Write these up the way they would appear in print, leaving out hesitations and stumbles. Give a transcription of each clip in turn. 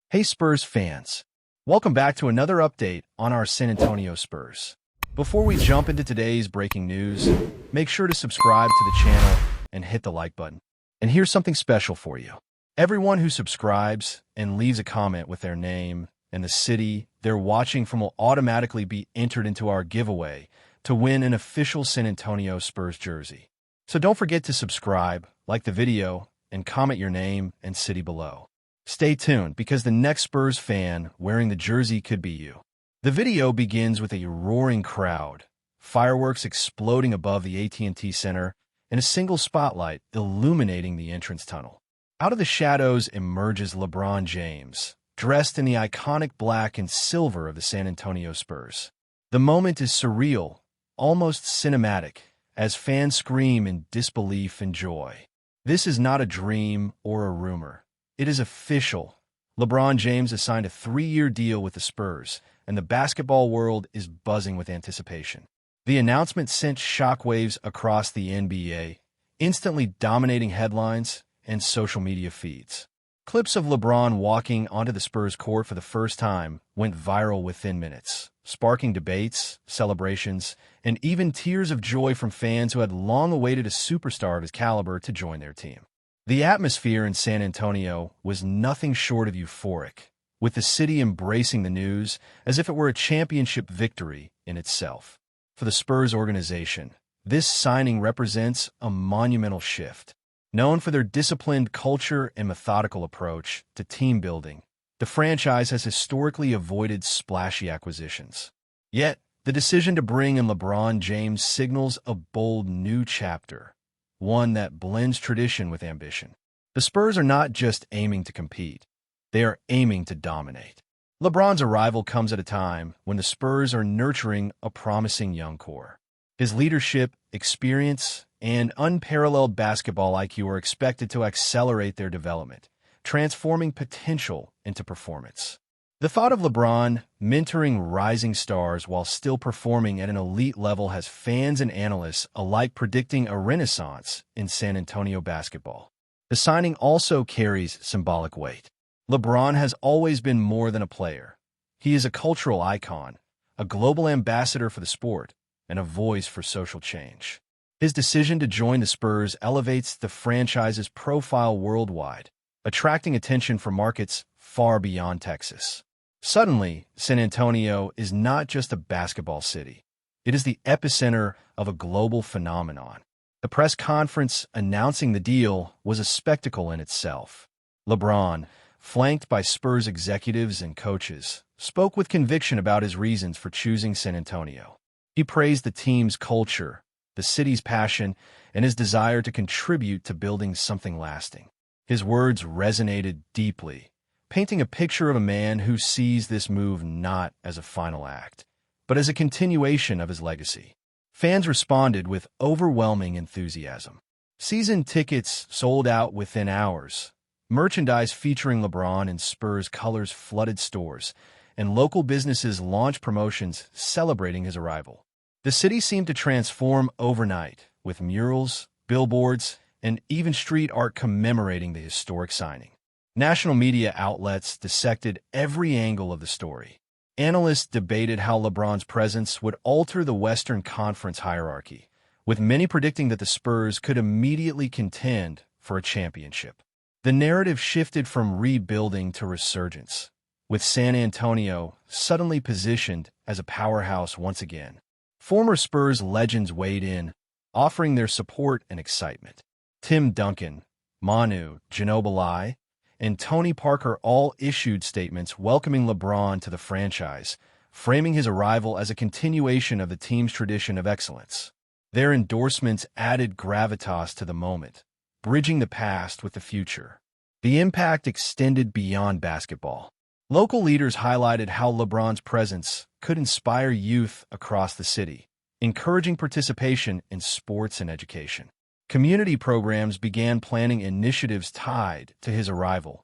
Hey Spurs fans, welcome back to another update on our San Antonio Spurs. Before we jump into today's breaking news, make sure to subscribe to the channel and hit the like button. And here's something special for you. Everyone who subscribes and leaves a comment with their name and the city they're watching from will automatically be entered into our giveaway to win an official San Antonio Spurs jersey. So don't forget to subscribe, like the video, and comment your name and city below. Stay tuned because the next Spurs fan wearing the jersey could be you. The video begins with a roaring crowd, fireworks exploding above the AT&T Center, and a single spotlight illuminating the entrance tunnel. Out of the shadows emerges LeBron James, dressed in the iconic black and silver of the San Antonio Spurs. The moment is surreal, almost cinematic, as fans scream in disbelief and joy. This is not a dream or a rumor. It is official. LeBron James has signed a 3-year deal with the Spurs, and the basketball world is buzzing with anticipation. The announcement sent shockwaves across the NBA, instantly dominating headlines and social media feeds. Clips of LeBron walking onto the Spurs court for the first time went viral within minutes, sparking debates, celebrations, and even tears of joy from fans who had long awaited a superstar of his caliber to join their team. The atmosphere in San Antonio was nothing short of euphoric, with the city embracing the news as if it were a championship victory in itself. For the Spurs organization, this signing represents a monumental shift. Known for their disciplined culture and methodical approach to team building, the franchise has historically avoided splashy acquisitions. Yet, the decision to bring in LeBron James signals a bold new chapter, one that blends tradition with ambition. The Spurs are not just aiming to compete, they are aiming to dominate. LeBron's arrival comes at a time when the Spurs are nurturing a promising young core. His leadership, experience, and unparalleled basketball IQ are expected to accelerate their development, transforming potential into performance. The thought of LeBron mentoring rising stars while still performing at an elite level has fans and analysts alike predicting a renaissance in San Antonio basketball. The signing also carries symbolic weight. LeBron has always been more than a player. He is a cultural icon, a global ambassador for the sport, and a voice for social change. His decision to join the Spurs elevates the franchise's profile worldwide, attracting attention from markets far beyond Texas. Suddenly, San Antonio is not just a basketball city. It is the epicenter of a global phenomenon. The press conference announcing the deal was a spectacle in itself. LeBron, flanked by Spurs executives and coaches, spoke with conviction about his reasons for choosing San Antonio. He praised the team's culture, the city's passion, and his desire to contribute to building something lasting. His words resonated deeply, painting a picture of a man who sees this move not as a final act, but as a continuation of his legacy. Fans responded with overwhelming enthusiasm. Season tickets sold out within hours. Merchandise featuring LeBron and Spurs colors flooded stores, and local businesses launched promotions celebrating his arrival. The city seemed to transform overnight, with murals, billboards, and even street art commemorating the historic signing. National media outlets dissected every angle of the story. Analysts debated how LeBron's presence would alter the Western Conference hierarchy, with many predicting that the Spurs could immediately contend for a championship. The narrative shifted from rebuilding to resurgence, with San Antonio suddenly positioned as a powerhouse once again. Former Spurs legends weighed in, offering their support and excitement. Tim Duncan, Manu Ginobili, and Tony Parker all issued statements welcoming LeBron to the franchise, framing his arrival as a continuation of the team's tradition of excellence. Their endorsements added gravitas to the moment, bridging the past with the future. The impact extended beyond basketball. Local leaders highlighted how LeBron's presence could inspire youth across the city, encouraging participation in sports and education. Community programs began planning initiatives tied to his arrival,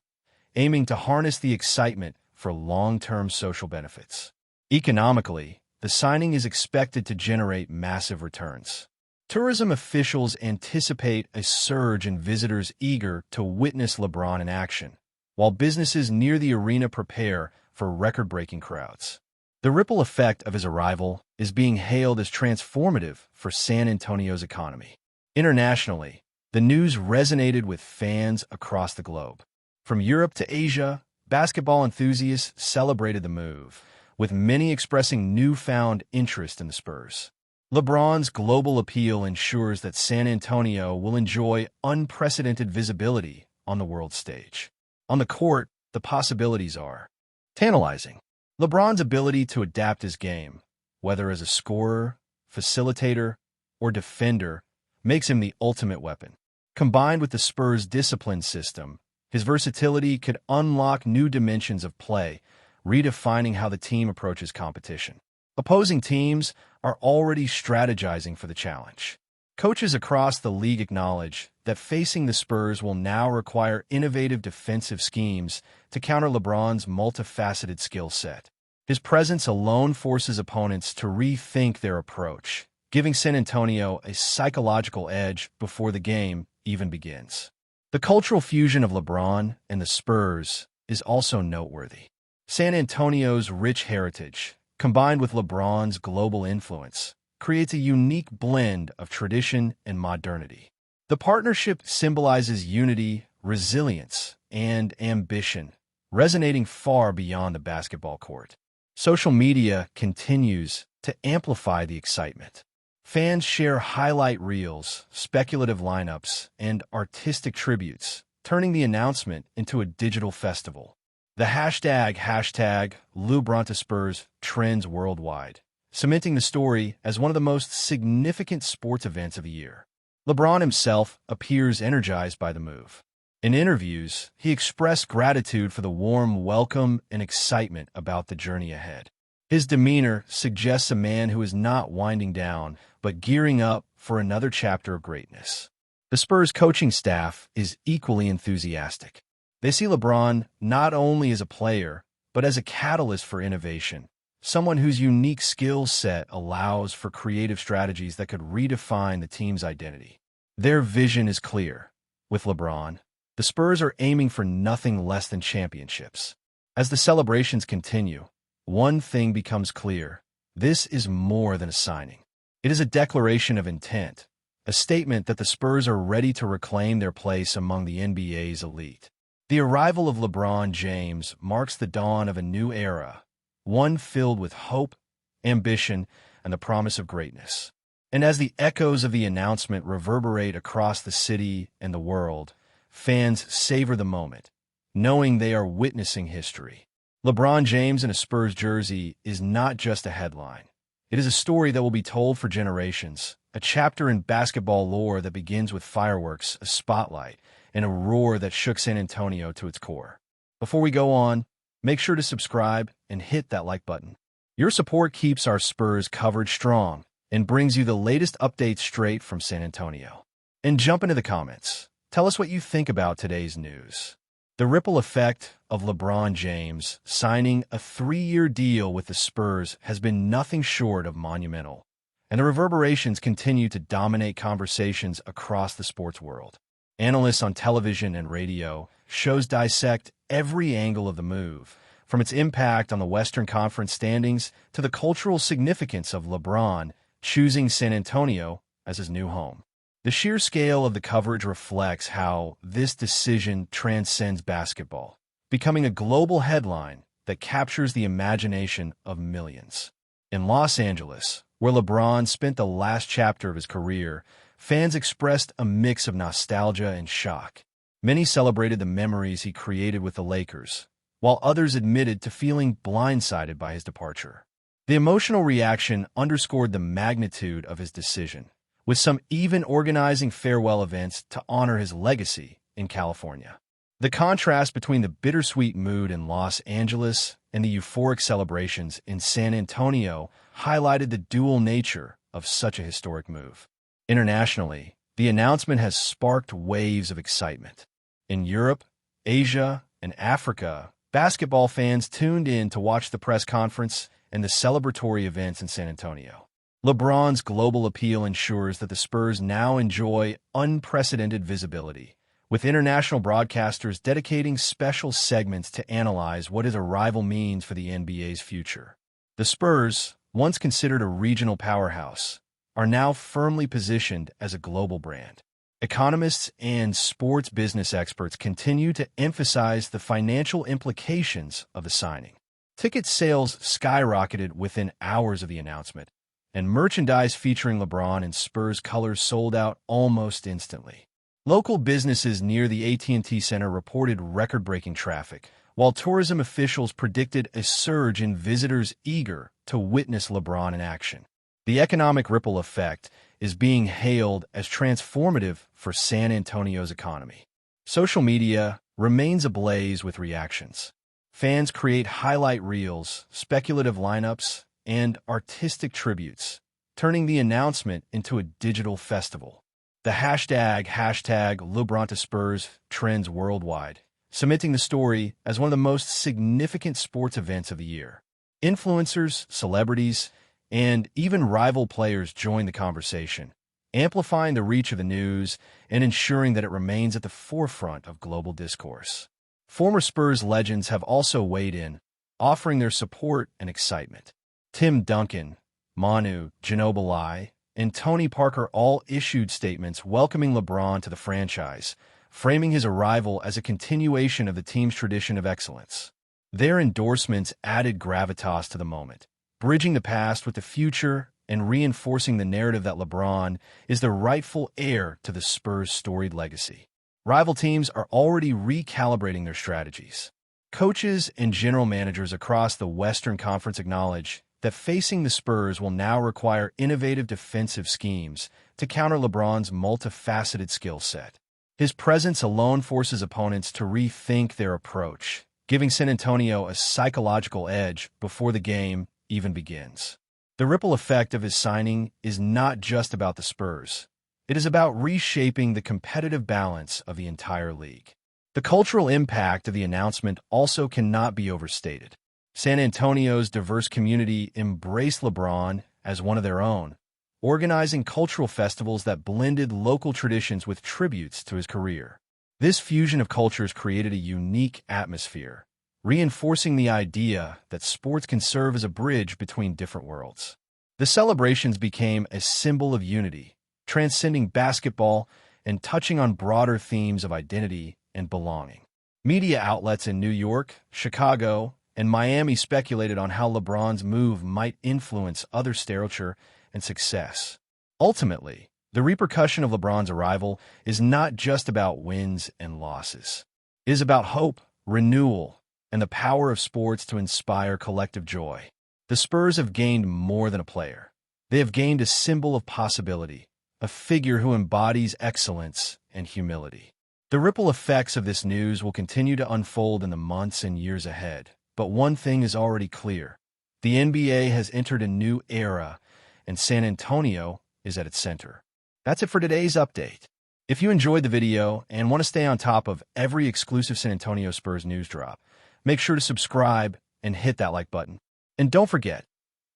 aiming to harness the excitement for long-term social benefits. Economically, the signing is expected to generate massive returns. Tourism officials anticipate a surge in visitors eager to witness LeBron in action, while businesses near the arena prepare for record-breaking crowds. The ripple effect of his arrival is being hailed as transformative for San Antonio's economy. Internationally, the news resonated with fans across the globe. From Europe to Asia, basketball enthusiasts celebrated the move, with many expressing newfound interest in the Spurs. LeBron's global appeal ensures that San Antonio will enjoy unprecedented visibility on the world stage. On the court, the possibilities are tantalizing. LeBron's ability to adapt his game, whether as a scorer, facilitator, or defender, makes him the ultimate weapon. Combined with the Spurs' discipline system, his versatility could unlock new dimensions of play, redefining how the team approaches competition. Opposing teams are already strategizing for the challenge. Coaches across the league acknowledge that facing the Spurs will now require innovative defensive schemes to counter LeBron's multifaceted skill set. His presence alone forces opponents to rethink their approach, giving San Antonio a psychological edge before the game even begins. The cultural fusion of LeBron and the Spurs is also noteworthy. San Antonio's rich heritage, combined with LeBron's global influence, creates a unique blend of tradition and modernity. The partnership symbolizes unity, resilience, and ambition, resonating far beyond the basketball court. Social media continues to amplify the excitement. Fans share highlight reels, speculative lineups, and artistic tributes, turning the announcement into a digital festival. The hashtag LeBron to Spurs trends worldwide, cementing the story as one of the most significant sports events of the year. LeBron himself appears energized by the move. In interviews, he expressed gratitude for the warm welcome and excitement about the journey ahead. His demeanor suggests a man who is not winding down, but gearing up for another chapter of greatness. The Spurs coaching staff is equally enthusiastic. They see LeBron not only as a player, but as a catalyst for innovation, someone whose unique skill set allows for creative strategies that could redefine the team's identity. Their vision is clear. With LeBron, the Spurs are aiming for nothing less than championships. As the celebrations continue, one thing becomes clear. This is more than a signing. It is a declaration of intent, a statement that the Spurs are ready to reclaim their place among the NBA's elite. The arrival of LeBron James marks the dawn of a new era, one filled with hope, ambition, and the promise of greatness. And as the echoes of the announcement reverberate across the city and the world, fans savor the moment, knowing they are witnessing history. LeBron James in a Spurs jersey is not just a headline. It is a story that will be told for generations, a chapter in basketball lore that begins with fireworks, a spotlight, and a roar that shook San Antonio to its core. Before we go on, make sure to subscribe and hit that like button. Your support keeps our Spurs coverage strong and brings you the latest updates straight from San Antonio. And jump into the comments. Tell us what you think about today's news. The ripple effect of LeBron James signing a 3-year deal with the Spurs has been nothing short of monumental, and the reverberations continue to dominate conversations across the sports world. Analysts on television and radio shows dissect every angle of the move, from its impact on the Western Conference standings to the cultural significance of LeBron choosing San Antonio as his new home. The sheer scale of the coverage reflects how this decision transcends basketball, becoming a global headline that captures the imagination of millions. In Los Angeles, where LeBron spent the last chapter of his career, fans expressed a mix of nostalgia and shock. Many celebrated the memories he created with the Lakers, while others admitted to feeling blindsided by his departure. The emotional reaction underscored the magnitude of his decision, with some even organizing farewell events to honor his legacy in California. The contrast between the bittersweet mood in Los Angeles and the euphoric celebrations in San Antonio highlighted the dual nature of such a historic move. Internationally, the announcement has sparked waves of excitement. In Europe, Asia, and Africa, basketball fans tuned in to watch the press conference and the celebratory events in San Antonio. LeBron's global appeal ensures that the Spurs now enjoy unprecedented visibility, with international broadcasters dedicating special segments to analyze what his arrival means for the NBA's future. The Spurs, once considered a regional powerhouse, are now firmly positioned as a global brand. Economists and sports business experts continue to emphasize the financial implications of the signing. Ticket sales skyrocketed within hours of the announcement, and merchandise featuring LeBron and Spurs colors sold out almost instantly. Local businesses near the AT&T Center reported record-breaking traffic, while tourism officials predicted a surge in visitors eager to witness LeBron in action. The economic ripple effect is being hailed as transformative for San Antonio's economy. Social media remains ablaze with reactions. Fans create highlight reels, speculative lineups, and artistic tributes, turning the announcement into a digital festival. The hashtag LeBron to Spurs trends worldwide, cementing the story as one of the most significant sports events of the year. Influencers, celebrities, and even rival players join the conversation, amplifying the reach of the news and ensuring that it remains at the forefront of global discourse. Former Spurs legends have also weighed in, offering their support and excitement. Tim Duncan, Manu Ginobili, and Tony Parker all issued statements welcoming LeBron to the franchise, framing his arrival as a continuation of the team's tradition of excellence. Their endorsements added gravitas to the moment, bridging the past with the future and reinforcing the narrative that LeBron is the rightful heir to the Spurs' storied legacy. Rival teams are already recalibrating their strategies. Coaches and general managers across the Western Conference acknowledge that facing the Spurs will now require innovative defensive schemes to counter LeBron's multifaceted skill set. His presence alone forces opponents to rethink their approach, giving San Antonio a psychological edge before the game even begins. The ripple effect of his signing is not just about the Spurs. It is about reshaping the competitive balance of the entire league. The cultural impact of the announcement also cannot be overstated. San Antonio's diverse community embraced LeBron as one of their own, organizing cultural festivals that blended local traditions with tributes to his career. This fusion of cultures created a unique atmosphere, reinforcing the idea that sports can serve as a bridge between different worlds. The celebrations became a symbol of unity, transcending basketball and touching on broader themes of identity and belonging. Media outlets in New York, Chicago, and Miami speculated on how LeBron's move might influence others' stature and success. Ultimately, the repercussion of LeBron's arrival is not just about wins and losses. It is about hope, renewal, and the power of sports to inspire collective joy. The Spurs have gained more than a player. They have gained a symbol of possibility, a figure who embodies excellence and humility. The ripple effects of this news will continue to unfold in the months and years ahead. But one thing is already clear. The NBA has entered a new era, and San Antonio is at its center. That's it for today's update. If you enjoyed the video and want to stay on top of every exclusive San Antonio Spurs news drop, make sure to subscribe and hit that like button. And don't forget,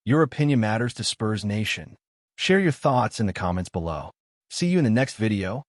your opinion matters to Spurs Nation. Share your thoughts in the comments below. See you in the next video.